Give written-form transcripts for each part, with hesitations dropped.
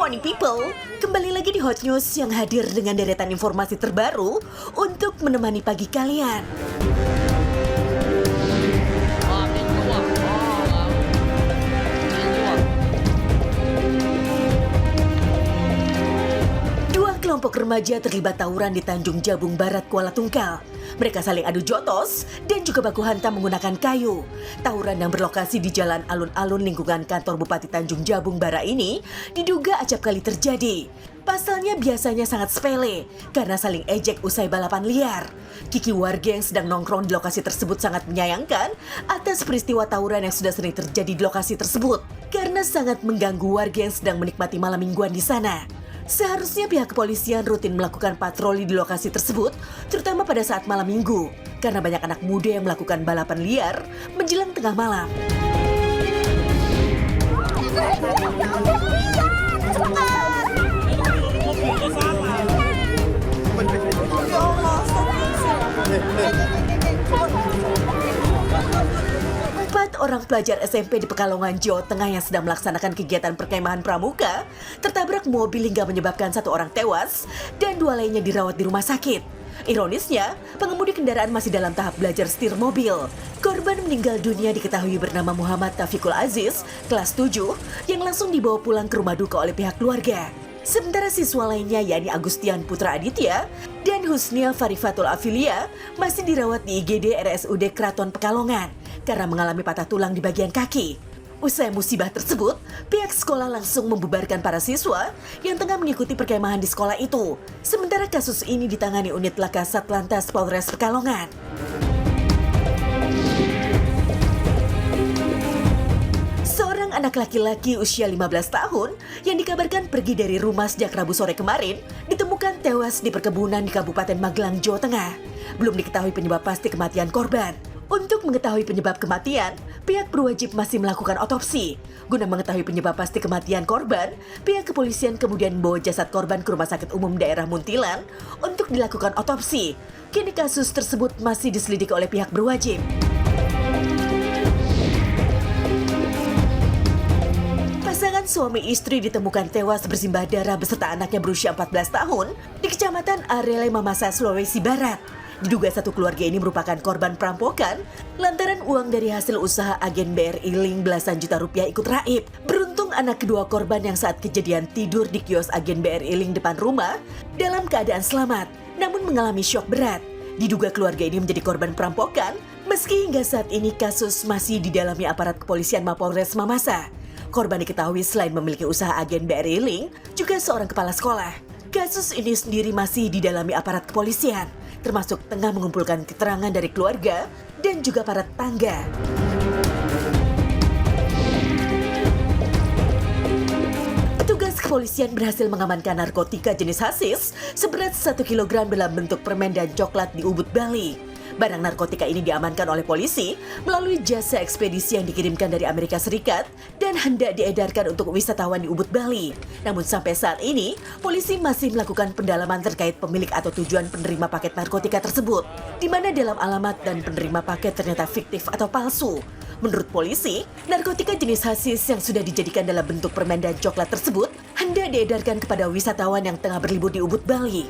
Morning people, kembali lagi di Hot News yang hadir dengan deretan informasi terbaru untuk menemani pagi kalian. Dua kelompok remaja terlibat tawuran di Tanjung Jabung Barat, Kuala Tungkal. Mereka saling adu jotos dan juga baku hantam menggunakan kayu. Tawuran yang berlokasi di jalan alun-alun lingkungan kantor Bupati Tanjung Jabung Barat ini diduga acap kali terjadi. Pasalnya biasanya sangat sepele karena saling ejek usai balapan liar. Kiki warga yang sedang nongkrong di lokasi tersebut sangat menyayangkan atas peristiwa tawuran yang sudah sering terjadi di lokasi tersebut karena sangat mengganggu warga yang sedang menikmati malam mingguan di sana. Seharusnya pihak kepolisian rutin melakukan patroli di lokasi tersebut, terutama pada saat malam minggu, karena banyak anak muda yang melakukan balapan liar menjelang tengah malam. Empat orang pelajar SMP di Pekalongan, Jawa Tengah yang sedang melaksanakan kegiatan perkemahan pramuka tertabrak mobil hingga menyebabkan satu orang tewas dan dua lainnya dirawat di rumah sakit. Ironisnya, pengemudi kendaraan masih dalam tahap belajar setir mobil. Korban meninggal dunia diketahui bernama Muhammad Taufikul Aziz, kelas 7, yang langsung dibawa pulang ke rumah duka oleh pihak keluarga. Sementara siswa lainnya yakni Agustian Putra Aditya dan Husnia Farifatul Afilia masih dirawat di IGD RSUD Kraton Pekalongan karena mengalami patah tulang di bagian kaki. Usai musibah tersebut, pihak sekolah langsung membubarkan para siswa yang tengah mengikuti perkemahan di sekolah itu. Sementara kasus ini ditangani unit laka Satlantas Polres Pekalongan. Seorang anak laki-laki usia 15 tahun yang dikabarkan pergi dari rumah sejak Rabu sore kemarin ditemukan tewas di perkebunan di Kabupaten Magelang, Jawa Tengah. Belum diketahui penyebab pasti kematian korban. Untuk mengetahui penyebab kematian, pihak berwajib masih melakukan otopsi. Guna mengetahui penyebab pasti kematian korban, pihak kepolisian kemudian membawa jasad korban ke Rumah Sakit Umum Daerah Muntilan untuk dilakukan otopsi. Kini kasus tersebut masih diselidiki oleh pihak berwajib. Pasangan suami istri ditemukan tewas bersimbah darah beserta anaknya berusia 14 tahun di Kecamatan Arele Mamasa, Sulawesi Barat. Diduga satu keluarga ini merupakan korban perampokan lantaran uang dari hasil usaha agen BRI Link belasan juta rupiah ikut raib. Beruntung anak kedua korban yang saat kejadian tidur di kios agen BRI Link depan rumah dalam keadaan selamat, namun mengalami syok berat. Diduga keluarga ini menjadi korban perampokan, meski hingga saat ini kasus masih didalami aparat kepolisian Mapolres Mamasa. Korban diketahui selain memiliki usaha agen BRI Link, juga seorang kepala sekolah. Kasus ini sendiri masih didalami aparat kepolisian, termasuk tengah mengumpulkan keterangan dari keluarga dan juga para tetangga. Petugas kepolisian berhasil mengamankan narkotika jenis hasis seberat 1 kg dalam bentuk permen dan coklat di Ubud, Bali. Barang narkotika ini diamankan oleh polisi melalui jasa ekspedisi yang dikirimkan dari Amerika Serikat dan hendak diedarkan untuk wisatawan di Ubud, Bali. Namun sampai saat ini, polisi masih melakukan pendalaman terkait pemilik atau tujuan penerima paket narkotika tersebut, di mana dalam alamat dan penerima paket ternyata fiktif atau palsu. Menurut polisi, narkotika jenis hasis yang sudah dijadikan dalam bentuk permen dan coklat tersebut hendak diedarkan kepada wisatawan yang tengah berlibur di Ubud, Bali.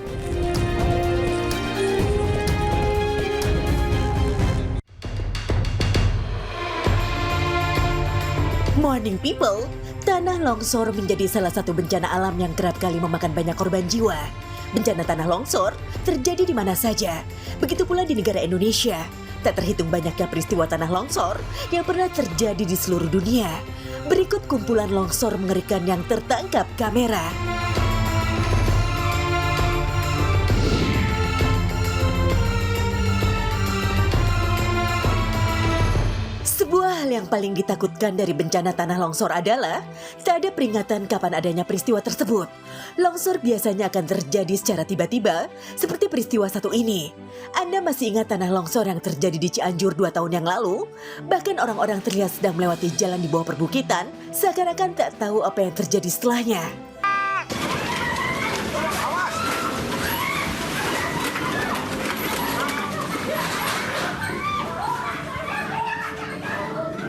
Morning people, tanah longsor menjadi salah satu bencana alam yang kerap kali memakan banyak korban jiwa. Bencana tanah longsor terjadi di mana saja, begitu pula di negara Indonesia. Tak terhitung banyaknya peristiwa tanah longsor yang pernah terjadi di seluruh dunia. Berikut kumpulan longsor mengerikan yang tertangkap kamera. Sebuah hal yang paling ditakutkan dari bencana tanah longsor adalah tak ada peringatan kapan adanya peristiwa tersebut. Longsor biasanya akan terjadi secara tiba-tiba, seperti peristiwa satu ini. Anda masih ingat tanah longsor yang terjadi di Cianjur 2 tahun yang lalu? Bahkan orang-orang terlihat sedang melewati jalan di bawah perbukitan, seakan-akan tak tahu apa yang terjadi setelahnya.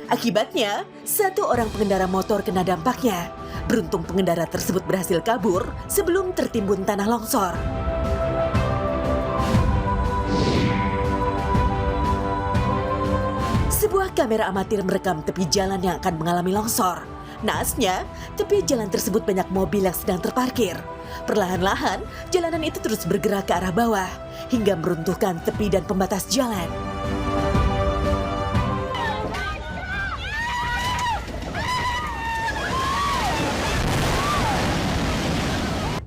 Akibatnya, satu orang pengendara motor kena dampaknya. Beruntung pengendara tersebut berhasil kabur sebelum tertimbun tanah longsor. Sebuah kamera amatir merekam tepi jalan yang akan mengalami longsor. Naasnya, tepi jalan tersebut banyak mobil yang sedang terparkir. Perlahan-lahan, jalanan itu terus bergerak ke arah bawah, hingga meruntuhkan tepi dan pembatas jalan.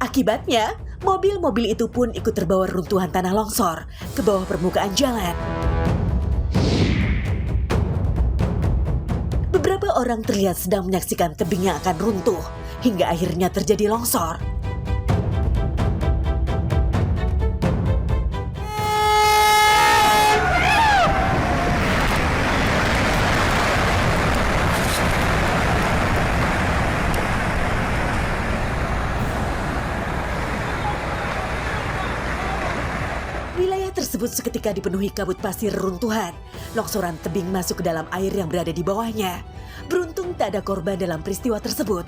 Akibatnya, mobil-mobil itu pun ikut terbawa runtuhan tanah longsor ke bawah permukaan jalan. Beberapa orang terlihat sedang menyaksikan tebing yang akan runtuh, hingga akhirnya terjadi longsor. Wilayah tersebut seketika dipenuhi kabut pasir runtuhan. Longsoran tebing masuk ke dalam air yang berada di bawahnya. Beruntung tak ada korban dalam peristiwa tersebut.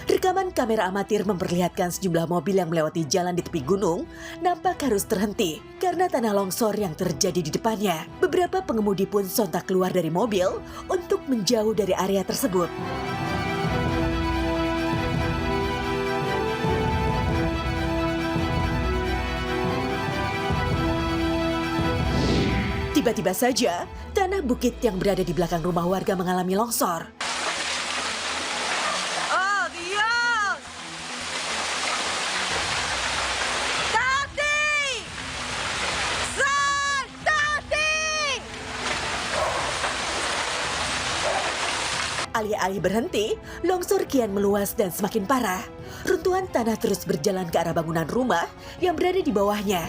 Rekaman kamera amatir memperlihatkan sejumlah mobil yang melewati jalan di tepi gunung nampak harus terhenti karena tanah longsor yang terjadi di depannya. Beberapa pengemudi pun sontak keluar dari mobil untuk menjauh dari area tersebut. Tiba-tiba saja, tanah bukit yang berada di belakang rumah warga mengalami longsor. Oh, Dios! Tati! San! Tati! Alih-alih berhenti, longsor kian meluas dan semakin parah. Runtuhan tanah terus berjalan ke arah bangunan rumah yang berada di bawahnya.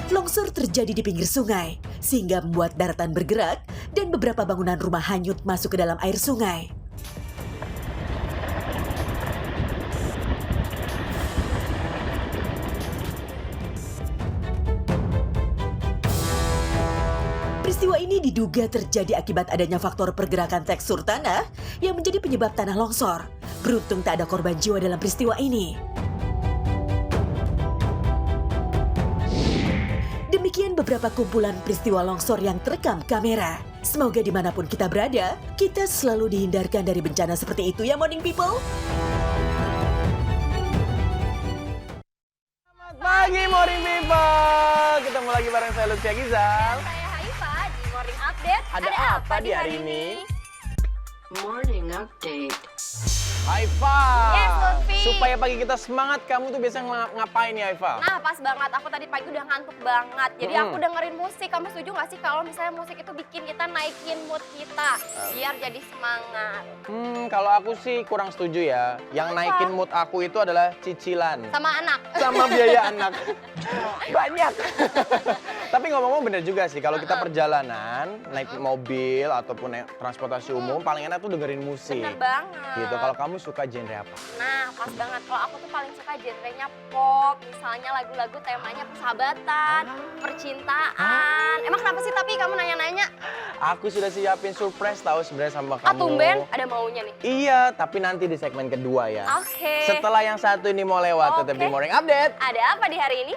Longsor terjadi di pinggir sungai, sehingga membuat daratan bergerak dan beberapa bangunan rumah hanyut masuk ke dalam air sungai. Peristiwa ini diduga terjadi akibat adanya faktor pergerakan tekstur tanah yang menjadi penyebab tanah longsor. Beruntung tak ada korban jiwa dalam peristiwa ini. Demikian beberapa kumpulan peristiwa longsor yang terekam kamera. Semoga dimanapun kita berada, kita selalu dihindarkan dari bencana seperti itu ya morning people. Selamat pagi morning people. Ketemu lagi bareng saya Lutfi Agizal. Dan saya Haifa di Morning Update. Ada apa di hari ini? Morning update. Haifa. Yes, Lutfi. Supaya pagi kita semangat, kamu tuh biasa ngapain nih Haifa? Nah, pas banget. Aku tadi pagi udah ngantuk banget. Jadi aku dengerin musik. Kamu setuju gak sih kalau misalnya musik itu bikin kita naikin mood kita? Biar jadi semangat. Kalau aku sih kurang setuju ya. Yang Kenapa? naikin mood aku itu adalah cicilan. Sama anak. Sama biaya anak. Banyak. Tapi ngomong-ngomong bener juga sih, kalau kita perjalanan, naik mobil ataupun naik transportasi umum, paling enak tuh dengerin musik. Bener banget. Gitu, kalau kamu suka genre apa? Nah, pas banget. Kalau aku tuh paling suka genrenya pop. Misalnya lagu-lagu temanya persahabatan, percintaan. Emang kenapa sih tapi kamu nanya-nanya? Aku sudah siapin surprise tahu sebenarnya sama Ah, kamu. tumben ada maunya nih. Iya, tapi nanti di segmen kedua ya. Oke. Setelah yang satu ini mau lewat, tetap di Oke. Morning Update. Ada apa di hari ini?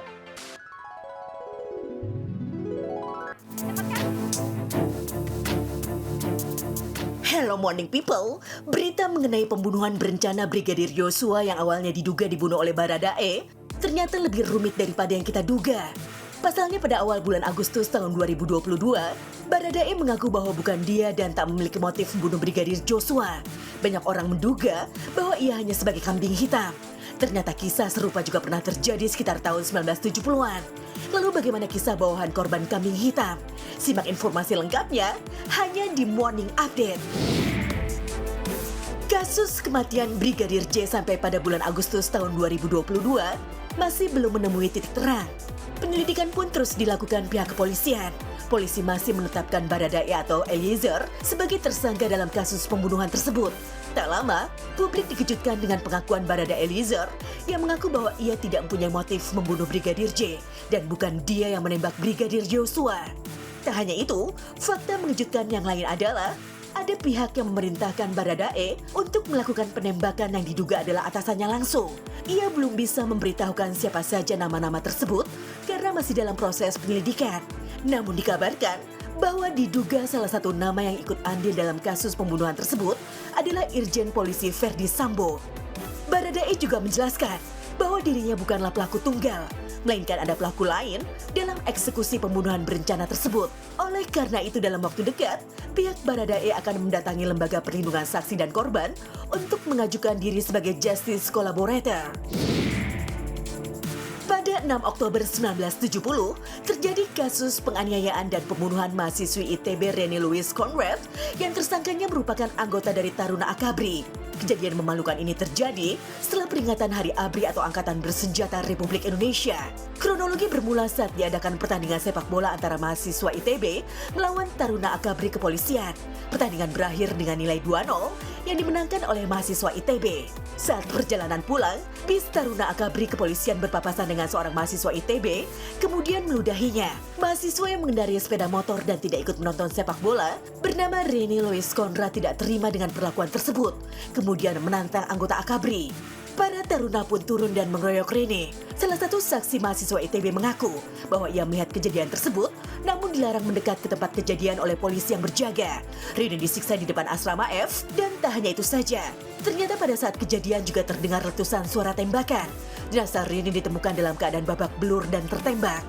Hello morning people, berita mengenai pembunuhan berencana Brigadir Yosua yang awalnya diduga dibunuh oleh Baradae ternyata lebih rumit daripada yang kita duga. Pasalnya pada awal bulan Agustus tahun 2022, Baradae mengaku bahwa bukan dia dan tak memiliki motif membunuh Brigadir Joshua. Banyak orang menduga bahwa ia hanya sebagai kambing hitam. Ternyata kisah serupa juga pernah terjadi sekitar tahun 1970-an. Lalu bagaimana kisah bawahan korban kambing hitam? Simak informasi lengkapnya hanya di Morning Update. Kasus kematian Brigadir J sampai pada bulan Agustus tahun 2022 masih belum menemui titik terang. Penyelidikan pun terus dilakukan pihak kepolisian. polisi masih menetapkan Baradae atau Eliezer sebagai tersangka dalam kasus pembunuhan tersebut. Tak lama, publik dikejutkan dengan pengakuan Baradae Eliezer yang mengaku bahwa ia tidak mempunyai motif membunuh Brigadir J dan bukan dia yang menembak Brigadir Joshua. Tak hanya itu, fakta mengejutkan yang lain adalah ada pihak yang memerintahkan Baradae untuk melakukan penembakan yang diduga adalah atasannya langsung. Ia belum bisa memberitahukan siapa saja nama-nama tersebut karena masih dalam proses penyelidikan. Namun dikabarkan bahwa diduga salah satu nama yang ikut andil dalam kasus pembunuhan tersebut adalah Irjen Polisi Verdi Sambo. Baradae juga menjelaskan bahwa dirinya bukanlah pelaku tunggal, melainkan ada pelaku lain dalam eksekusi pembunuhan berencana tersebut. Oleh karena itu dalam waktu dekat, pihak Baradae akan mendatangi Lembaga Perlindungan Saksi dan Korban untuk mengajukan diri sebagai Justice Collaborator. Pada 6 Oktober 1970, terjadi kasus penganiayaan dan pembunuhan mahasiswi ITB Reni Louise Conrad yang tersangkanya merupakan anggota dari Taruna Akabri. Kejadian memalukan ini terjadi setelah peringatan Hari ABRI atau Angkatan Bersenjata Republik Indonesia. Kronologi bermula saat diadakan pertandingan sepak bola antara mahasiswa ITB melawan Taruna Akabri Kepolisian. Pertandingan berakhir dengan nilai 2-0 yang dimenangkan oleh mahasiswa ITB. Saat perjalanan pulang, bis Taruna Akabri Kepolisian berpapasan dengan seorang mahasiswa ITB, kemudian meludahinya. Mahasiswa yang mengendarai sepeda motor dan tidak ikut menonton sepak bola, bernama Reni Louise Conrad tidak terima dengan perlakuan tersebut, kemudian menantang anggota Akabri. Para taruna pun turun dan mengeroyok Rene. Salah satu saksi mahasiswa ITB mengaku bahwa ia melihat kejadian tersebut, namun dilarang mendekat ke tempat kejadian oleh polisi yang berjaga. Rene disiksa di depan asrama F, dan tak hanya itu saja. Ternyata pada saat kejadian juga terdengar letusan suara tembakan. Jenazah Rene ditemukan dalam keadaan babak belur dan tertembak.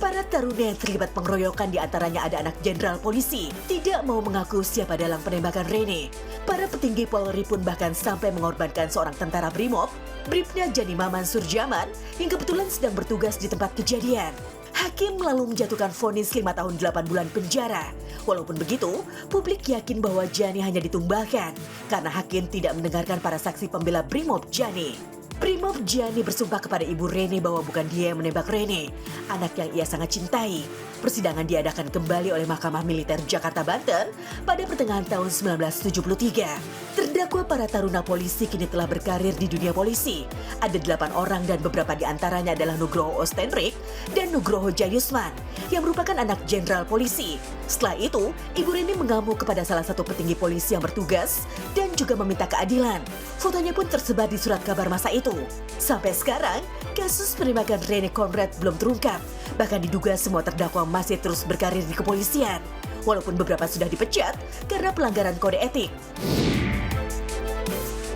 Para taruna yang terlibat pengeroyokan di antaranya ada anak jenderal polisi, tidak mau mengaku siapa dalam penembakan Rene. Para petinggi Polri pun bahkan sampai mengorbankan seorang tentara Brimob, Bribda Jani Maman Surjaman, yang kebetulan sedang bertugas di tempat kejadian. Hakim lalu menjatuhkan vonis 5 tahun 8 bulan penjara. Walaupun begitu, publik yakin bahwa Jani hanya ditumbangkan karena hakim tidak mendengarkan para saksi pembela Brimob Jani. Brimob Jani bersumpah kepada ibu Rene bahwa bukan dia yang menembak Rene, anak yang ia sangat cintai. Persidangan diadakan kembali oleh Mahkamah Militer Jakarta Banten pada pertengahan tahun 1973. Terdakwa para taruna polisi kini telah berkarir di dunia polisi. Ada 8 orang dan beberapa di antaranya adalah Nugroho Ostenrik dan Nugroho Jayusman yang merupakan anak jenderal polisi. Setelah itu, Ibu Rene mengamuk kepada salah satu petinggi polisi yang bertugas dan juga meminta keadilan. Fotonya pun tersebar di surat kabar masa itu. Sampai sekarang, kasus penembakan Rene Conrad belum terungkap. Bahkan diduga semua terdakwa masih terus berkarir di kepolisian. Walaupun beberapa sudah dipecat karena pelanggaran kode etik.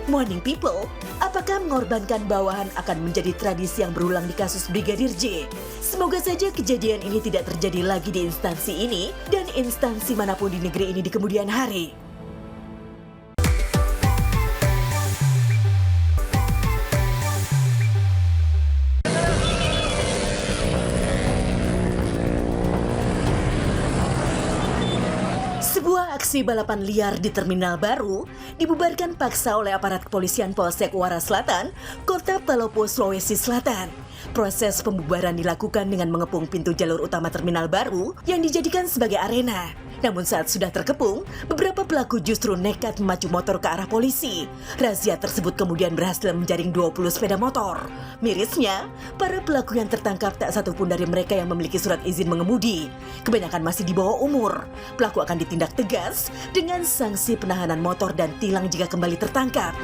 Morning people, apakah mengorbankan bawahan akan menjadi tradisi yang berulang di kasus Brigadir J? Semoga saja kejadian ini tidak terjadi lagi di instansi ini dan instansi manapun di negeri ini di kemudian hari. Sebuah aksi balapan liar di Terminal Baru dibubarkan paksa oleh aparat kepolisian Polsek Wara Selatan, Kota Palopo, Sulawesi Selatan. Proses pembubaran dilakukan dengan mengepung pintu jalur utama Terminal Baru yang dijadikan sebagai arena. Namun saat sudah terkepung, beberapa pelaku justru nekat memacu motor ke arah polisi. Razia tersebut kemudian berhasil menjaring 20 sepeda motor. Mirisnya, para pelaku yang tertangkap tak satu pun dari mereka yang memiliki surat izin mengemudi. Kebanyakan masih di bawah umur. Pelaku akan ditindak tegas dengan sanksi penahanan motor dan tilang jika kembali tertangkap.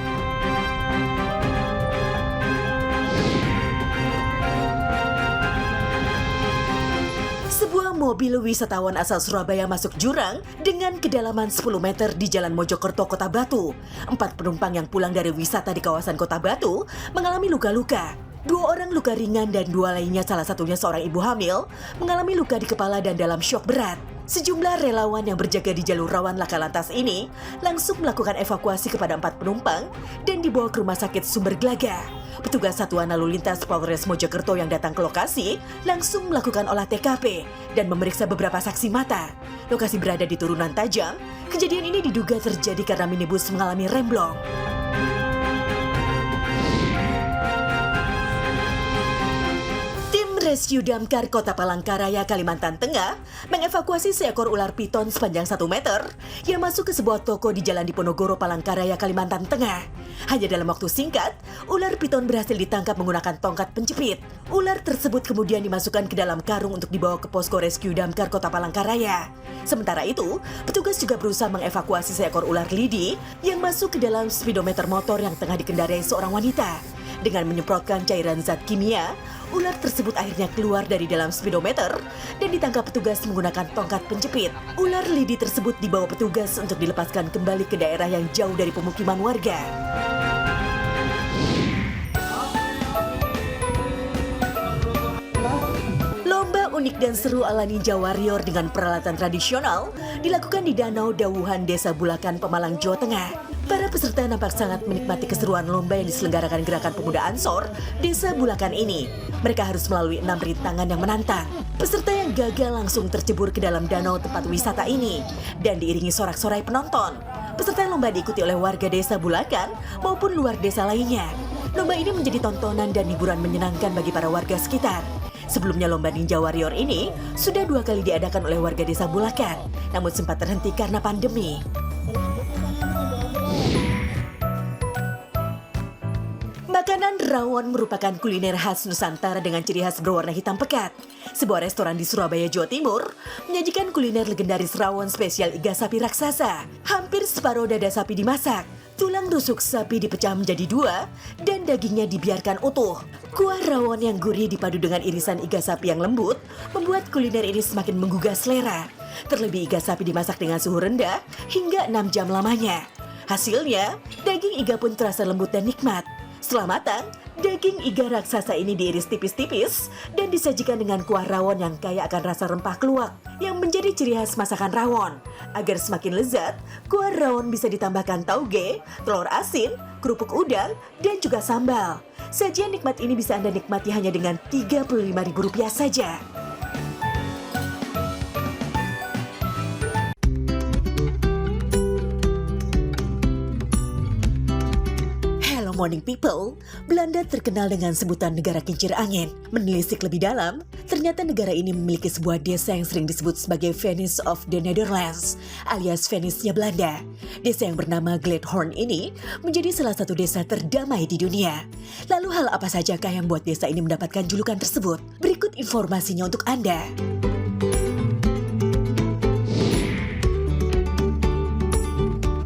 Sebuah mobil wisatawan asal Surabaya masuk jurang dengan kedalaman 10 meter di Jalan Mojokerto, Kota Batu. 4 penumpang yang pulang dari wisata di kawasan Kota Batu mengalami luka-luka. 2 orang luka ringan dan 2 lainnya, salah satunya seorang ibu hamil, mengalami luka di kepala dan dalam syok berat. Sejumlah relawan yang berjaga di jalur rawan laka lantas ini langsung melakukan evakuasi kepada 4 penumpang dan dibawa ke Rumah Sakit Sumber Gelaga. Petugas Satuan Lalu Lintas Polres Mojokerto yang datang ke lokasi langsung melakukan olah TKP dan memeriksa beberapa saksi mata. Lokasi berada di turunan tajam. Kejadian ini diduga terjadi karena minibus mengalami remblong. Rescue Damkar Kota Palangkaraya, Kalimantan Tengah mengevakuasi seekor ular piton sepanjang 1 meter yang masuk ke sebuah toko di Jalan Diponegoro, Palangkaraya, Kalimantan Tengah. Hanya dalam waktu singkat, ular piton berhasil ditangkap menggunakan tongkat penjepit. Ular tersebut kemudian dimasukkan ke dalam karung untuk dibawa ke posko Rescue Damkar Kota Palangkaraya. Sementara itu, petugas juga berusaha mengevakuasi seekor ular lidi yang masuk ke dalam speedometer motor yang tengah dikendarai seorang wanita. Dengan menyemprotkan cairan zat kimia, ular tersebut akhirnya keluar dari dalam speedometer dan ditangkap petugas menggunakan tongkat penjepit. Ular lidi tersebut dibawa petugas untuk dilepaskan kembali ke daerah yang jauh dari pemukiman warga. Lomba unik dan seru ala Ninja Warrior dengan peralatan tradisional dilakukan di Danau Dawuhan, Desa Bulakan, Pemalang, Jawa Tengah. Para peserta nampak sangat menikmati keseruan lomba yang diselenggarakan Gerakan Pemuda Ansor Desa Bulakan ini. Mereka harus melalui 6 rintangan yang menantang. Peserta yang gagal langsung tercebur ke dalam danau tempat wisata ini dan diiringi sorak-sorai penonton. Peserta lomba diikuti oleh warga Desa Bulakan maupun luar desa lainnya. Lomba ini menjadi tontonan dan hiburan menyenangkan bagi para warga sekitar. Sebelumnya lomba Ninja Warrior ini sudah 2 kali diadakan oleh warga Desa Bulakan, namun sempat terhenti karena pandemi. Makanan rawon merupakan kuliner khas Nusantara dengan ciri khas berwarna hitam pekat. Sebuah restoran di Surabaya, Jawa Timur, menyajikan kuliner legendaris rawon spesial iga sapi raksasa. Hampir separuh dada sapi dimasak, tulang rusuk sapi dipecah menjadi 2, dan dagingnya dibiarkan utuh. Kuah rawon yang gurih dipadu dengan irisan iga sapi yang lembut, membuat kuliner ini semakin menggugah selera. Terlebih iga sapi dimasak dengan suhu rendah hingga 6 jam lamanya. Hasilnya, daging iga pun terasa lembut dan nikmat. Setelah matang, daging iga raksasa ini diiris tipis-tipis dan disajikan dengan kuah rawon yang kaya akan rasa rempah keluak yang menjadi ciri khas masakan rawon. Agar semakin lezat, kuah rawon bisa ditambahkan tauge, telur asin, kerupuk udang, dan juga sambal. Sajian nikmat ini bisa Anda nikmati hanya dengan Rp35.000 saja. Morning people, Belanda terkenal dengan sebutan negara kincir angin. Menelisik lebih dalam, ternyata negara ini memiliki sebuah desa yang sering disebut sebagai Venice of the Netherlands, alias Venice-nya Belanda. Desa yang bernama Gladhorn ini menjadi salah satu desa terdamai di dunia. Lalu hal apa sajakah yang membuat desa ini mendapatkan julukan tersebut? Berikut informasinya untuk Anda.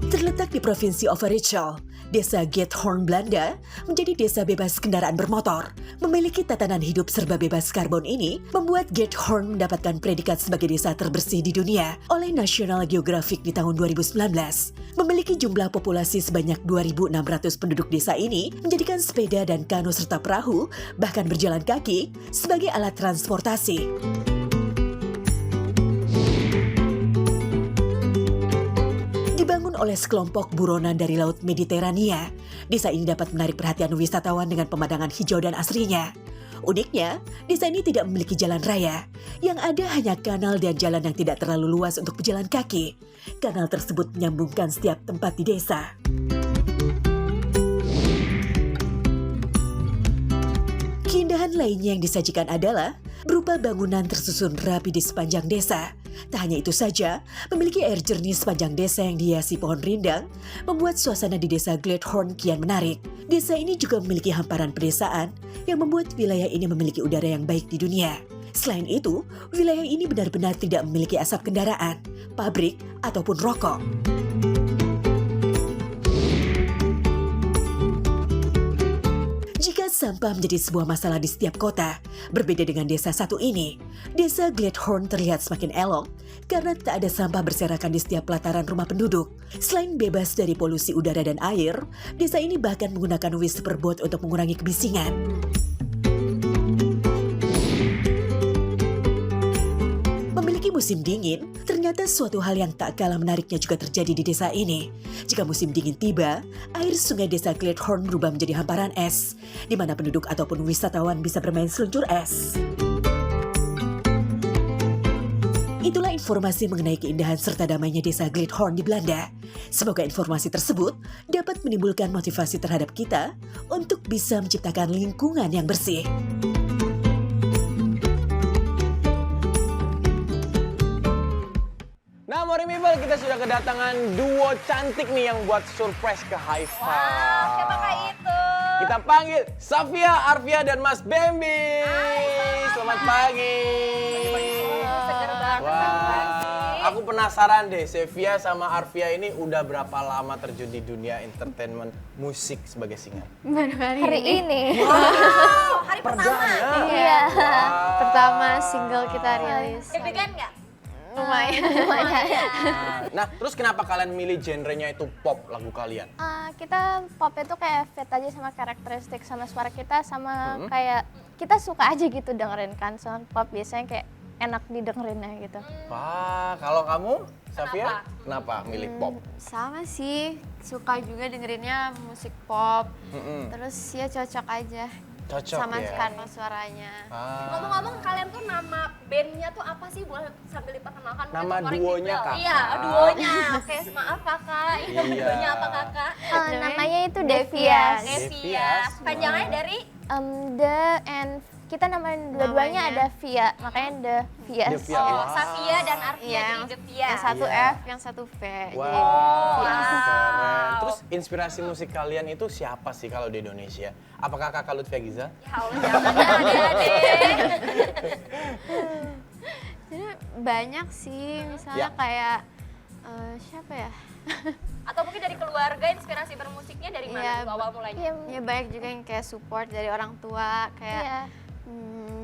Terletak di Provinsi Overijssel, Desa Gladhorn Belanda menjadi desa bebas kendaraan bermotor. Memiliki tatanan hidup serba bebas karbon ini membuat Gladhorn mendapatkan predikat sebagai desa terbersih di dunia oleh National Geographic di tahun 2019. Memiliki jumlah populasi sebanyak 2.600 penduduk desa ini menjadikan sepeda dan kano serta perahu bahkan berjalan kaki sebagai alat transportasi. Dibangun oleh sekelompok buronan dari Laut Mediterania, desa ini dapat menarik perhatian wisatawan dengan pemandangan hijau dan asrinya. Uniknya, desa ini tidak memiliki jalan raya. Yang ada hanya kanal dan jalan yang tidak terlalu luas untuk pejalan kaki. Kanal tersebut menyambungkan setiap tempat di desa. Keindahan lainnya yang disajikan adalah berupa bangunan tersusun rapi di sepanjang desa. Tak hanya itu saja, memiliki air jernih sepanjang desa yang dihiasi pohon rindang, membuat suasana di desa Gladhorn kian menarik. Desa ini juga memiliki hamparan pedesaan yang membuat wilayah ini memiliki udara yang baik di dunia. Selain itu, wilayah ini benar-benar tidak memiliki asap kendaraan, pabrik, ataupun rokok. Jika sampah menjadi sebuah masalah di setiap kota, berbeda dengan desa satu ini, desa Gladhorn terlihat semakin elok karena tak ada sampah berserakan di setiap pelataran rumah penduduk. Selain bebas dari polusi udara dan air, desa ini bahkan menggunakan wasteboard untuk mengurangi kebisingan. Memiliki musim dingin, ternyata suatu hal yang tak kalah menariknya juga terjadi di desa ini. Jika musim dingin tiba, air sungai desa Gladhorn berubah menjadi hamparan es, di mana penduduk ataupun wisatawan bisa bermain seluncur es. Itulah informasi mengenai keindahan serta damainya desa Gladhorn di Belanda. Semoga informasi tersebut dapat menimbulkan motivasi terhadap kita untuk bisa menciptakan lingkungan yang bersih. Nah, Morimibel, kita sudah kedatangan duo cantik nih yang buat surprise ke Haifa. Wow, siapakah itu? Kita panggil Safia, Arfia, dan Mas Bambi. Selamat pagi. Seger banget. Wah, aku penasaran deh, Safia sama Arfia ini udah berapa lama terjun di dunia entertainment musik sebagai singer? Hari ini. Wow, hari pertama. Iya. Wow. Pertama single kita rilis. Deg-degan nggak? Lumayan. Nah, terus kenapa kalian milih genrenya itu pop lagu kalian? Kita pop itu kayak fit aja sama karakteristik sama suara kita sama kayak kita suka aja gitu dengerin kan. Soal pop biasanya kayak enak didengerinnya gitu. Wah, kalau kamu, Safia, kenapa milih pop? Sama sih, suka juga dengerinnya musik pop. Mm-mm. Terus ya cocok aja Cocok sama ya? karena suaranya. Ngomong-ngomong, kalian tuh nama bandnya tuh apa sih? Boleh sambil diperkenalkan? Mungkin Nama untuk orang duonya, Iqbal. Kakak. Iya, duonya. Oke, maaf kakak. Iya, Iya. duonya apa kakak? Namanya itu Devias. Devias. Panjangnya dari? The and kita nama dua-duanya ada Via, makanya The Vias. The Vias. Oh, Wah. Safia dan Arfia Iya, jadi Devias. yang satu Iya. F, yang satu V. Wah, Wow. keren. Terus inspirasi musik kalian itu siapa sih kalau di Indonesia? Apakah Kakak Lutfia Giza? Ya Allah, jangan adik-adik. Jadi banyak sih, misalnya Ya. kayak siapa ya? Atau mungkin dari keluarga inspirasi bermusiknya dari mana Iya, dulu awal mulanya? Ya banyak juga yang kayak support dari orang tua, kayak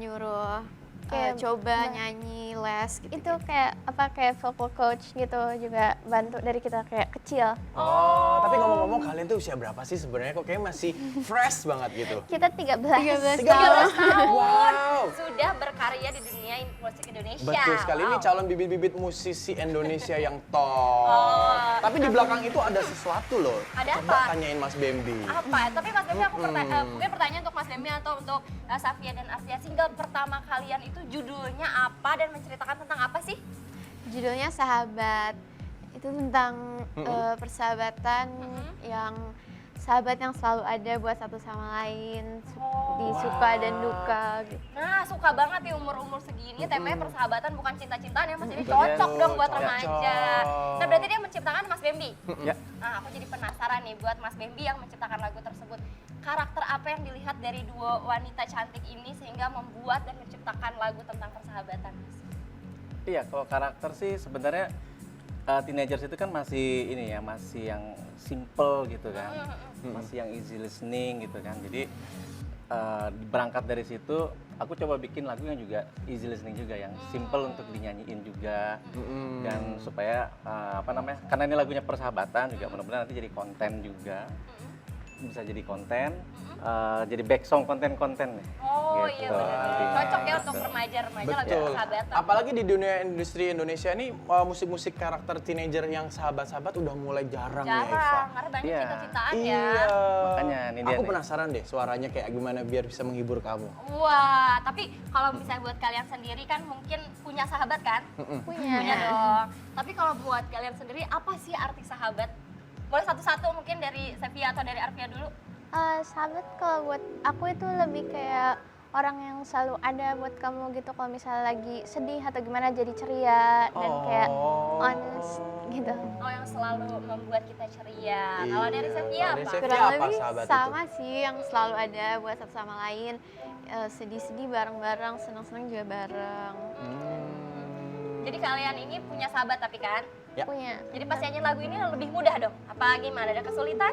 nyuruh Kayak coba nyanyi, les gitu. Itu kayak apa kayak vocal coach gitu juga bantu dari kita kayak kecil. Oh, tapi ngomong-ngomong kalian tuh usia berapa sih sebenarnya? Kok kayak masih fresh banget gitu? Kita 13. 13 tahun. Wow. Sudah berkarya di dunia musik Indonesia. Betul sekali, ini Wow. calon bibit-bibit musisi Indonesia yang top. Tapi di belakang itu ada sesuatu loh. Ada Coba apa? tanyain Mas Bambi. Apa? Tapi Mas Bambi aku mungkin pertanyaan untuk Mas Bambi atau untuk Safia dan Arfia, single pertama kalian itu judulnya apa dan menceritakan tentang apa sih? Judulnya Sahabat. Itu tentang persahabatan yang sahabat yang selalu ada buat satu sama lain, di suka dan duka gitu. Nah, suka banget di umur-umur segini, temanya persahabatan bukan cinta-cintaan ya Mas, jadi cocok dong buat Cocok. remaja. Nah, berarti dia menciptakan Mas Bambi? Ya. Nah, aku jadi penasaran nih buat Mas Bambi yang menciptakan lagu tersebut. Karakter apa yang dilihat dari dua wanita cantik ini sehingga membuat dan menciptakan lagu tentang persahabatan, Mas? Iya, kalau karakter sih sebenarnya teenagers itu kan masih ini ya, masih yang simple gitu kan, masih yang easy listening gitu kan. Jadi berangkat dari situ, aku coba bikin lagu yang juga easy listening juga, yang simple untuk dinyanyiin juga, dan supaya apa namanya? Karena ini lagunya persahabatan juga, mudah-mudahan nanti jadi konten juga, bisa jadi konten, jadi back song konten-konten nih. Oh iya Gitu, benar. nantinya. Cocok ya untuk Gitu. remaja-remaja lagu Betul. persahabatan. Apalagi di dunia industri Indonesia ini musik-musik karakter teenager yang sahabat-sahabat udah mulai jarang ya, Eva. Jarang, karena banyak Iya. cinta-cintaan ya. Iya. Makanya, ini dia Aku nih. penasaran deh suaranya kayak gimana biar bisa menghibur kamu. Wah, tapi kalau misalnya buat kalian sendiri kan mungkin punya sahabat kan? Punya dong. Tapi kalau buat kalian sendiri apa sih arti sahabat? Boleh satu-satu mungkin dari Safia atau dari Arfia dulu? Sahabat kalau buat aku itu lebih kayak orang yang selalu ada buat kamu gitu kalau misalnya lagi sedih atau gimana jadi ceria dan kayak honest gitu. Oh, yang selalu membuat kita ceria. Iya. Kalau dari Safia Kalau dari apa? Safia Kurang apa lebih sahabat sama sih, yang selalu ada buat satu sama lain. Sedih-sedih bareng-bareng, senang-senang juga bareng. Jadi kalian ini punya sahabat tapi kan? Ya. Punya. Jadi pas nyanyi lagu ini lebih mudah dong? Apa gimana? Ada kesulitan?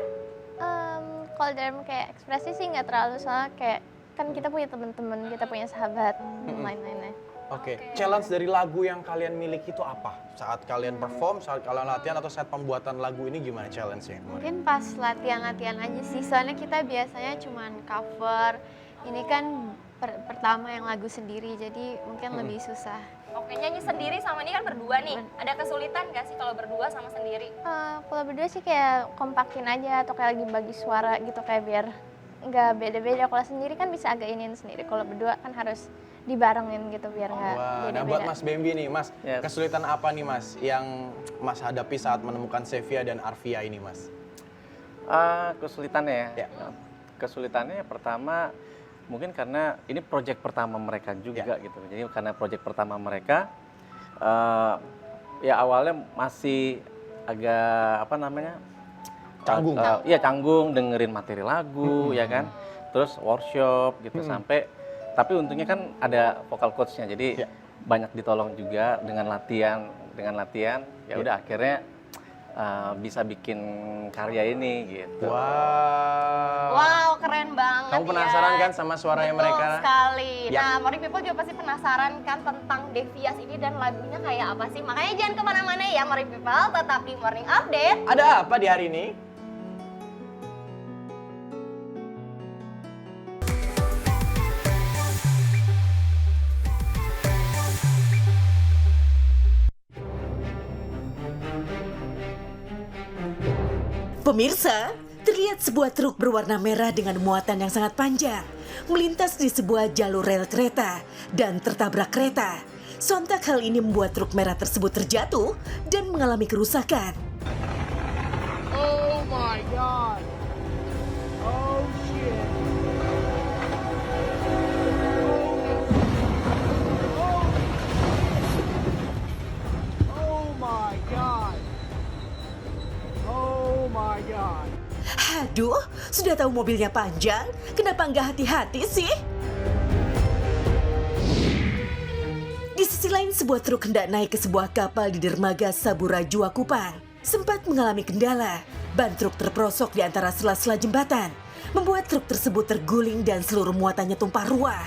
Kalau dalam kayak ekspresi sih nggak terlalu soalnya kayak kan kita punya teman-teman, kita punya sahabat, lain-lainnya. Oke, challenge dari lagu yang kalian miliki itu apa? Saat kalian perform, saat kalian latihan, atau saat pembuatan lagu ini gimana challenge-nya? Mungkin pas latihan-latihan aja sih, soalnya kita biasanya cuman cover. Ini kan pertama yang lagu sendiri, jadi mungkin lebih susah. Oke, nyanyi sendiri sama ini kan berdua nih. Ada kesulitan nggak sih kalau berdua sama sendiri? Kalau berdua sih kayak kompakin aja atau kayak lagi bagi suara gitu kayak biar nggak beda-beda. Kalau sendiri kan bisa agak iniin sendiri. Kalau berdua kan harus dibarengin gitu biar nggak Wah, nah beda-beda. buat Mas Bambi nih, Mas, Yes. kesulitan apa nih Mas yang Mas hadapi saat menemukan Safia dan Arfia ini, Mas? Kesulitannya Ya. ya. Kesulitannya pertama mungkin karena ini proyek pertama mereka juga gitu. Jadi karena proyek pertama mereka ya awalnya masih agak apa namanya? Canggung. Iya canggung, dengerin materi lagu ya kan. Terus workshop gitu sampai tapi untungnya kan ada vocal coach-nya. Jadi banyak ditolong juga dengan latihan ya udah akhirnya bisa bikin karya ini gitu. Wow. Wow, keren banget. Kamu penasaran kan sama suaranya Betul mereka? sekali. Ya. Nah, Morning People juga pasti penasaran kan tentang Devias ini dan lagunya kayak apa sih? Makanya jangan kemana-mana ya Morning People, tetap di Morning Update. Ada apa di hari ini? Pemirsa, terlihat sebuah truk berwarna merah dengan muatan yang sangat panjang melintas di sebuah jalur rel kereta dan tertabrak kereta. Sontak hal ini membuat truk merah tersebut terjatuh dan mengalami kerusakan. Oh my god. Oh shit. Oh my god. Oh my god. Aduh, sudah tahu mobilnya panjang, kenapa nggak hati-hati sih? Di sisi lain, sebuah truk hendak naik ke sebuah kapal di dermaga Saburajua Kupang. Sempat mengalami kendala, ban truk terperosok di antara sela-sela jembatan, membuat truk tersebut terguling dan seluruh muatannya tumpah ruah.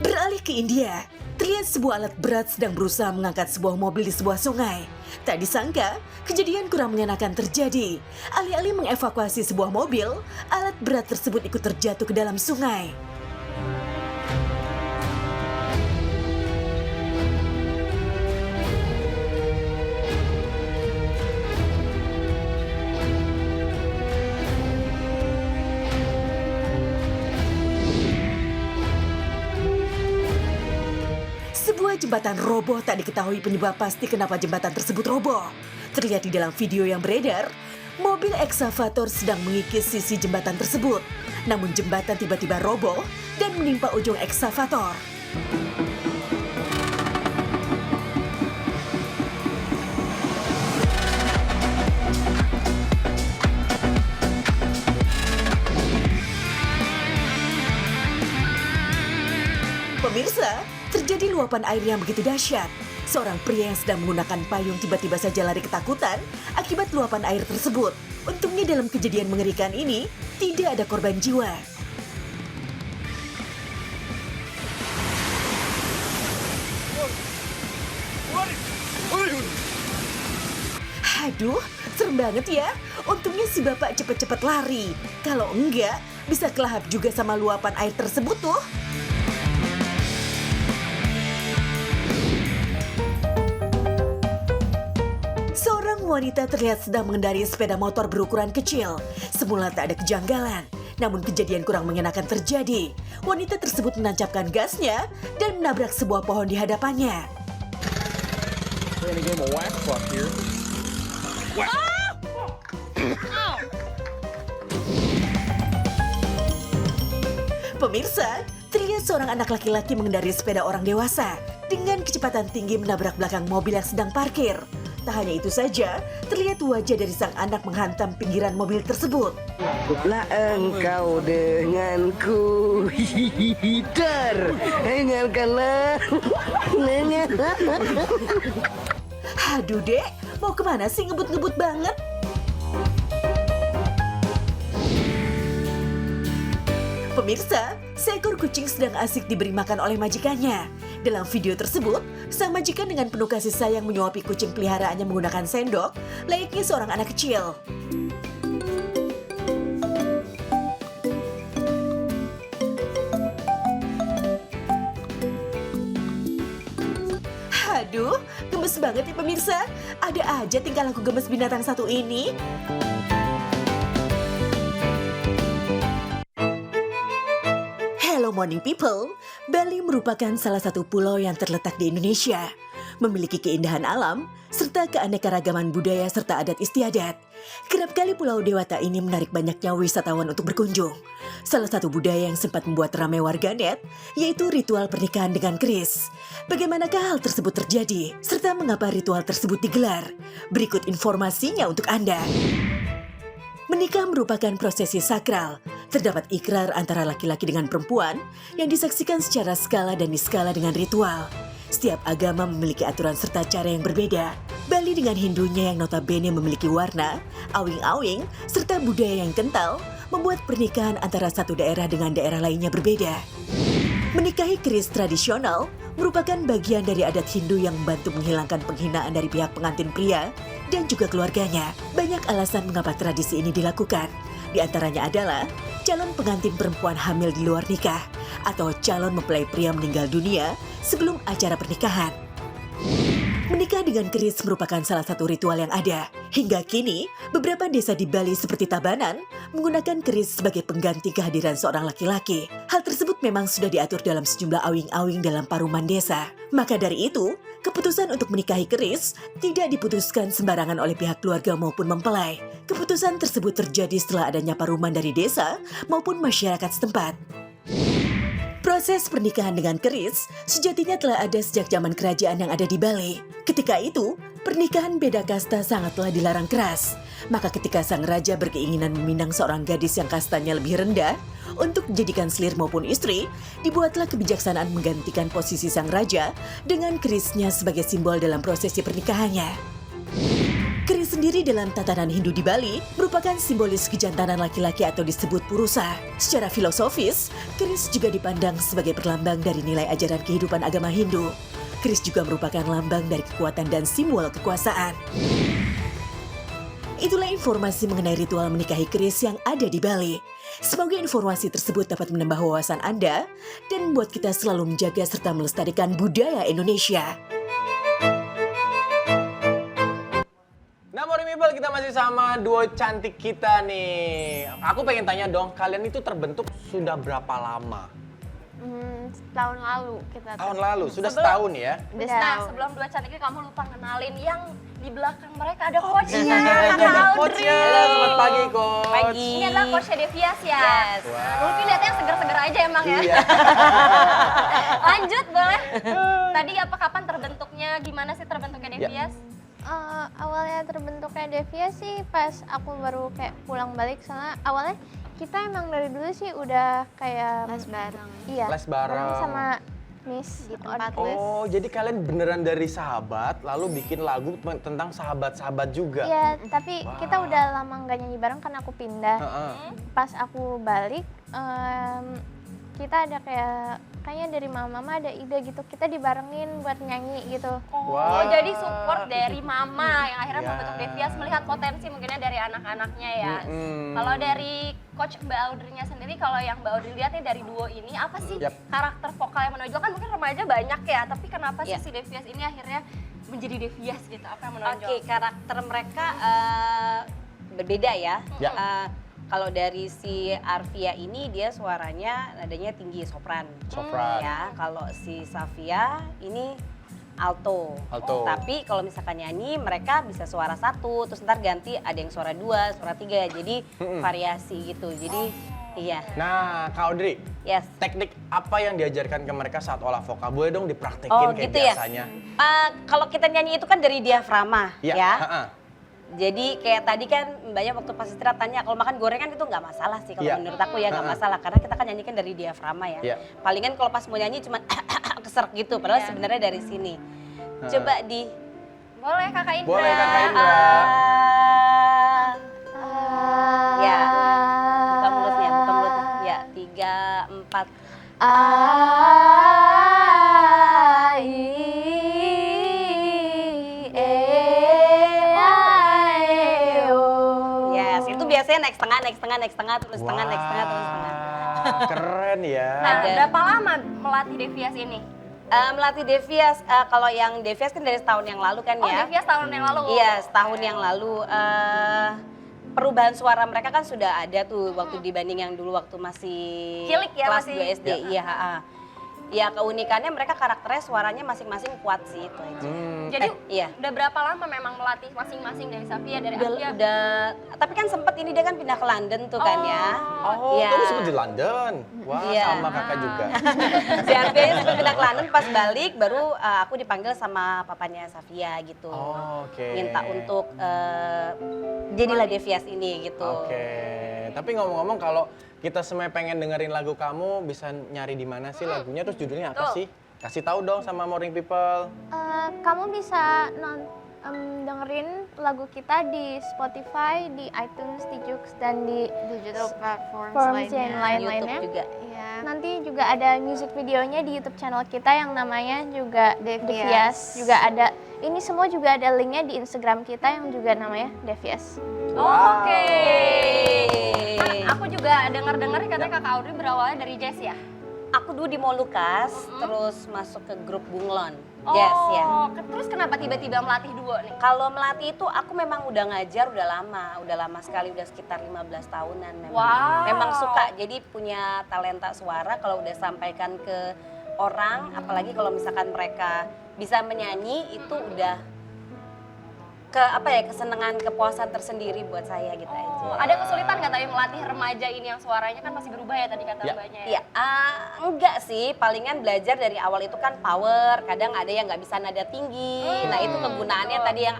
Beralih ke India, terlihat sebuah alat berat sedang berusaha mengangkat sebuah mobil di sebuah sungai. Tak disangka, kejadian kurang mengenakan terjadi. Alih-alih mengevakuasi sebuah mobil, alat berat tersebut ikut terjatuh ke dalam sungai. Sebuah jembatan roboh, tak diketahui penyebab pasti kenapa jembatan tersebut roboh. Terlihat di dalam video yang beredar, mobil eksavator sedang mengikis sisi jembatan tersebut. Namun jembatan tiba-tiba roboh dan menimpa ujung eksavator. Pemirsa, terjadi luapan air yang begitu dahsyat. Seorang pria yang sedang menggunakan payung tiba-tiba saja lari ketakutan akibat luapan air tersebut. Untungnya dalam kejadian mengerikan ini, tidak ada korban jiwa. Aduh, serem banget ya. Untungnya si bapak cepet-cepet lari. Kalau enggak, bisa kelahap juga sama luapan air tersebut tuh. Seorang wanita terlihat sedang mengendarai sepeda motor berukuran kecil. Semula tak ada kejanggalan, namun kejadian kurang mengenakan terjadi. Wanita tersebut menancapkan gasnya dan menabrak sebuah pohon di hadapannya. Pemirsa, terlihat seorang anak laki-laki mengendarai sepeda orang dewasa dengan kecepatan tinggi menabrak belakang mobil yang sedang parkir. Tak hanya itu saja, terlihat wajah dari sang anak menghantam pinggiran mobil tersebut. Cukuplah engkau denganku, hihihitar, dengarkanlah. Aduh dek, mau kemana sih ngebut-ngebut banget? Pemirsa, seekor kucing sedang asik diberi makan oleh majikannya. Dalam video tersebut, sang majikan dengan penuh kasih sayang menyuapi kucing peliharaannya menggunakan sendok, layaknya seorang anak kecil. Aduh, gemes banget ya pemirsa. Ada aja tingkah laku gemes binatang satu ini. Hello Morning People, Bali merupakan salah satu pulau yang terletak di Indonesia. Memiliki keindahan alam, serta keanekaragaman budaya serta adat istiadat. Kerap kali Pulau Dewata ini menarik banyaknya wisatawan untuk berkunjung. Salah satu budaya yang sempat membuat ramai warganet, yaitu ritual pernikahan dengan keris. Bagaimanakah hal tersebut terjadi, serta mengapa ritual tersebut digelar? Berikut informasinya untuk Anda. Menikah merupakan prosesi sakral. Terdapat ikrar antara laki-laki dengan perempuan yang disaksikan secara skala dan niskala dengan ritual. Setiap agama memiliki aturan serta cara yang berbeda. Bali dengan Hindunya yang notabene memiliki warna, awing-awing, serta budaya yang kental, membuat pernikahan antara satu daerah dengan daerah lainnya berbeda. Menikahi keris tradisional merupakan bagian dari adat Hindu yang membantu menghilangkan penghinaan dari pihak pengantin pria dan juga keluarganya. Banyak alasan mengapa tradisi ini dilakukan. Di antaranya adalah calon pengantin perempuan hamil di luar nikah atau calon mempelai pria meninggal dunia sebelum acara pernikahan. Menikah dengan keris merupakan salah satu ritual yang ada. Hingga kini, beberapa desa di Bali seperti Tabanan menggunakan keris sebagai pengganti kehadiran seorang laki-laki. Hal tersebut memang sudah diatur dalam sejumlah awing-awing dalam paruman desa. Maka dari itu, keputusan untuk menikahi keris tidak diputuskan sembarangan oleh pihak keluarga maupun mempelai. Keputusan tersebut terjadi setelah adanya paruman dari desa maupun masyarakat setempat. Proses pernikahan dengan keris sejatinya telah ada sejak zaman kerajaan yang ada di Bali. Ketika itu, pernikahan beda kasta sangatlah dilarang keras. Maka ketika sang raja berkeinginan meminang seorang gadis yang kastanya lebih rendah untuk dijadikan selir maupun istri, dibuatlah kebijaksanaan menggantikan posisi sang raja dengan kerisnya sebagai simbol dalam prosesi pernikahannya. Keris sendiri dalam tatanan Hindu di Bali merupakan simbolis kejantanan laki-laki atau disebut purusa. Secara filosofis, keris juga dipandang sebagai perlambang dari nilai ajaran kehidupan agama Hindu. Keris juga merupakan lambang dari kekuatan dan simbol kekuasaan. Itulah informasi mengenai ritual menikahi keris yang ada di Bali. Semoga informasi tersebut dapat menambah wawasan Anda dan membuat kita selalu menjaga serta melestarikan budaya Indonesia. Nah, Morning People, kita masih sama duo cantik kita nih. Aku pengen tanya dong, kalian itu terbentuk sudah berapa lama? Tahun lalu kita. Tahun lalu, sudah setahun ya? Nah, sebelum dua cantiknya kamu lupa kenalin yang di belakang mereka ada coachnya. Ada coachnya. Selamat pagi, coach. Pagi. Ini adalah coachnya Devias ya. Yes. Wow. Mungkin lihatnya seger-seger aja emang ya. Iya. Lanjut boleh. Tadi apa kapan terbentuknya? Gimana sih terbentuknya Devias? Awalnya terbentuknya Devia sih pas aku baru kayak pulang balik, soalnya awalnya kita emang dari dulu sih udah kayak Les bareng. iya, Les bareng. sama Miss Di tempat les. Oh, jadi kalian beneran dari sahabat, lalu bikin lagu tentang sahabat-sahabat juga? Iya, tapi Wow. kita udah lama nggak nyanyi bareng karena aku pindah. Heeh. Pas aku balik, kita ada kayaknya dari mama ada ide gitu, kita dibarengin buat nyanyi gitu. Oh, jadi support dari mama yang akhirnya Ya. membentuk Devias, melihat potensi mungkinnya dari anak-anaknya ya. Mm-mm. Kalau dari coach Mbak Audrey-nya sendiri, kalau yang Mbak Audrey lihat nih dari duo ini, apa sih Yap. karakter vokal yang menonjol? Kan mungkin remaja banyak ya, tapi kenapa sih Ya. si Devias ini akhirnya menjadi Devias gitu? Apa yang menonjol? Oke, karakter mereka berbeda ya. Ya. Kalau dari si Arvia ini dia suaranya nadanya tinggi, sopran. Sopran. Ya, kalau si Safia ini alto. Alto. Tapi kalau misalkan nyanyi mereka bisa suara satu, terus ntar ganti ada yang suara dua, suara tiga. Jadi variasi gitu. Jadi iya. Nah, Kak Audrey, Yes. teknik apa yang diajarkan ke mereka saat olah vokal? Boleh dong dipraktekin Oh kayak gitu ya. biasanya? Kalau kita nyanyi itu kan dari diafragma Iya, ya. heeh. Jadi kayak tadi kan Mbaknya waktu pas istirahat tanya, kalau makan gorengan itu nggak masalah sih kalau Iya. menurut aku ya nggak masalah, karena kita kan nyanyikan dari diafragma ya. Iya. Palingan kalau pas mau nyanyi cuma keserk gitu, padahal sebenarnya dari sini. Coba di Boleh Kakak Indra. Boleh, Kakak Indra. Ya, buka mulutnya, buka mulutnya. Ya, 3, 4. Yes, itu biasanya naik setengah, naik setengah, naik setengah, terus setengah, naik setengah, terus setengah. Keren ya. Nah, Ada. berapa lama melatih Devias ini? Melatih Devias, kalau yang Devias kan dari setahun yang lalu kan Oh, ya. Devias tahun yang lalu. Iya, setahun yang lalu. perubahan suara mereka kan sudah ada tuh waktu dibanding yang dulu waktu masih Cilik ya, kelas masih. 2 SD. Iya, ya keunikannya mereka karakternya suaranya masing-masing kuat sih itu aja. Jadi Iya. udah berapa lama memang melatih masing-masing dari Safia, dari Afia? Udah, tapi kan sempet ini dia kan pindah ke London tuh kan ya. Oh, Iya. kamu sempat di London. Wah, Iya. sama kakak juga. Si Afia sempat pindah ke London, pas balik baru aku dipanggil sama papanya Safia gitu. Oh, oke. Minta untuk jadilah Devias ini gitu. Oke. Tapi ngomong-ngomong kalau kita semua pengen dengerin lagu kamu, bisa nyari di mana sih lagunya? Terus judulnya apa sih? Kasih tahu dong sama Morning People. Kamu bisa dengerin lagu kita di Spotify, di iTunes, di Joox, dan di Digital platforms platforms yang lainnya. lain-lainnya. YouTube juga. Iya. Nanti juga ada music videonya di YouTube channel kita yang namanya juga Devias. Devias. Juga ada, ini semua juga ada linknya di Instagram kita yang juga namanya Devias. Oke. Kan aku juga dengar-dengar katanya Kakak Audrey berawalnya dari jazz ya? Aku dulu di Molukas, terus masuk ke grup Bunglon. Jazz ya. Terus kenapa tiba-tiba melatih duo nih? Kalau melatih itu aku memang udah ngajar udah lama sekali, udah sekitar 15 tahunan memang. Wow. Memang suka, jadi punya talenta suara kalau udah sampaikan ke orang, apalagi kalau misalkan mereka bisa menyanyi itu udah kesenangan, kepuasan tersendiri buat saya gitu aja. Ada kesulitan nggak tadi melatih remaja ini yang suaranya kan masih berubah ya tadi kata Ya. mbaknya? Iya, enggak sih, palingan belajar dari awal itu kan power, kadang ada yang nggak bisa nada tinggi, nah itu kegunaannya tadi yang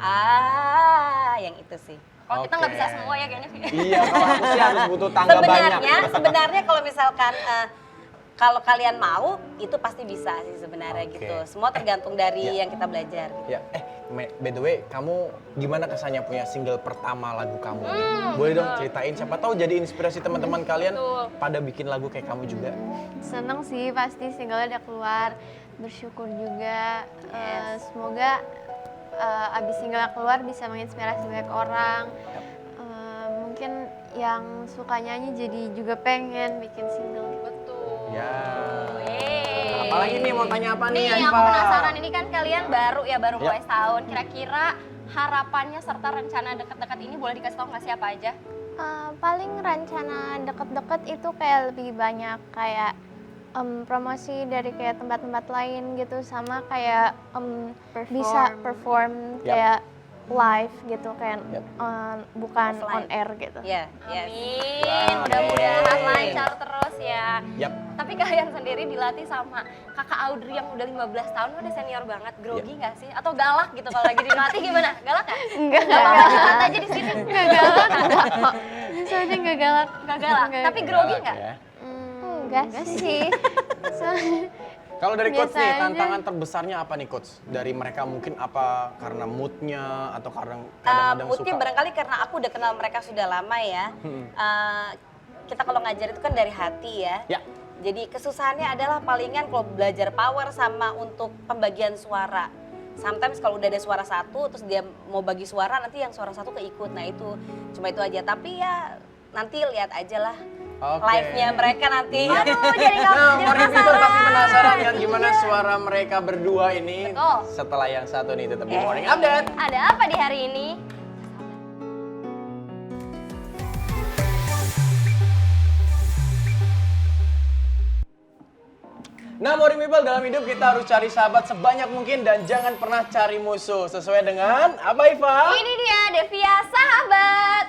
yang itu sih. Kalau kita nggak Oke. bisa semua ya kayaknya. Iya, kalau aku sih harus butuh tangga banyak. Sebenarnya kalau misalkan kalau kalian mau itu pasti bisa sih sebenarnya Oke. gitu. Semua tergantung dari Ya. yang kita belajar. Ya, by the way, kamu gimana kesannya punya single pertama lagu kamu? Boleh dong ceritain, siapa tahu jadi inspirasi teman-teman kalian pada bikin lagu kayak kamu juga. Seneng sih pasti singlenya udah keluar, bersyukur juga. Semoga abis single keluar bisa menginspirasi banyak orang. Mungkin yang suka nyanyi jadi juga pengen bikin single. Betul. Ya. Yeay. Apalagi nih mau tanya apa nih, Nih, aku Aifa? penasaran ini kan kalian baru mulai Ya. setahun. Kira-kira harapannya serta rencana dekat-dekat ini boleh dikasih tahu nggak sih apa aja? Paling rencana deket-deket itu kayak lebih banyak kayak promosi dari kayak tempat-tempat lain gitu, sama kayak bisa perform Yap. kayak live gitu kayak Yap. bukan on Offline. air gitu. Ya, Amin, mudah-mudahan lancar terus ya. Yap. Tapi kalian sendiri dilatih sama kakak Audrey yang udah 15 tahun, udah senior banget, grogi nggak sih? Atau galak gitu kalau lagi dilatih gimana? Galak nggak? Enggak apa-apa, curhat aja di sini. Enggak galak. Soalnya enggak galak. Nggak galak, tapi grogi nggak? Ya. Enggak sih. Kalau dari coach Biasa nih, aja. tantangan terbesarnya apa nih coach? Dari mereka mungkin apa karena moodnya atau karena kadang-kadang moodnya suka? barangkali karena aku udah kenal mereka sudah lama ya. Kita kalau ngajar itu kan dari hati ya. Ya. Jadi kesusahannya adalah palingan kalau belajar power sama untuk pembagian suara. Sometimes kalau udah ada suara satu terus dia mau bagi suara nanti yang suara satu keikut. Nah itu cuma itu aja. Tapi ya nanti lihat aja lah Oke. live-nya mereka nanti. Aduh, jadi nggak jadi Morning People pasti penasaran. penasaran kan gimana suara mereka berdua ini. Betul. Setelah yang satu nih tetap di Morning Update. Ada apa di hari ini? Nah, Morning People, dalam hidup kita harus cari sahabat sebanyak mungkin dan jangan pernah cari musuh. Sesuai dengan apa, Iva? Ini dia Devia Sahabat.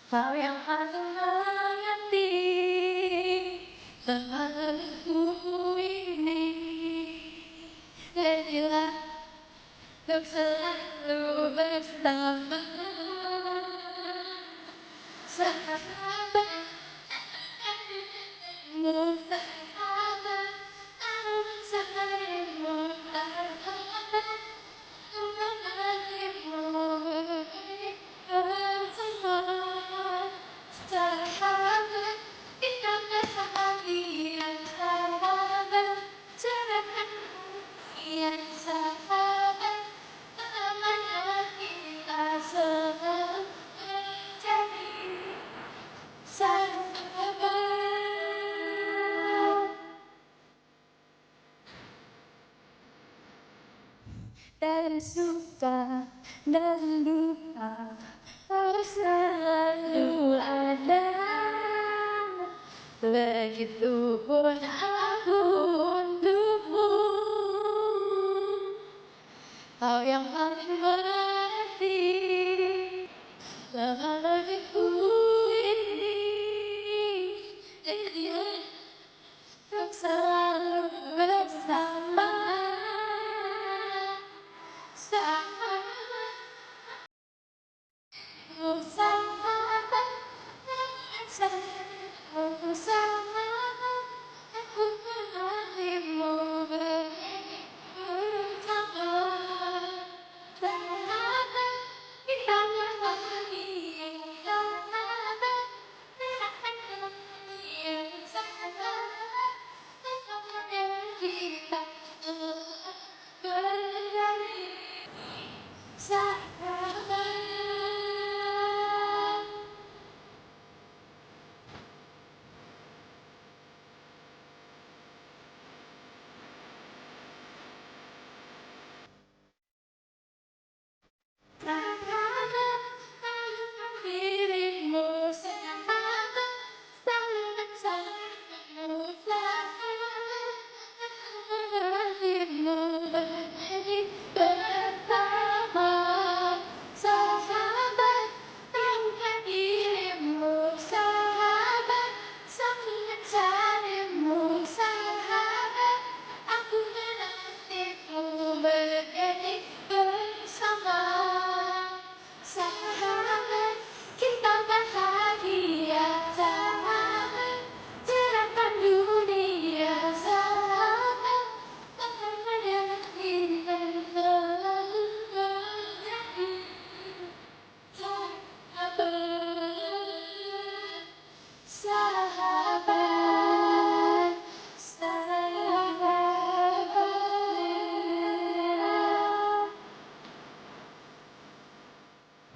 Kau yang hangat lagu ini, jadilah untuk selalu bersama. Sahabat Dari suka dan duka harus selalu ada. Begitupun aku untukmu. Kau yang paling mengerti lebih-lebihku ini. Untuk selalu bersama. Bersama.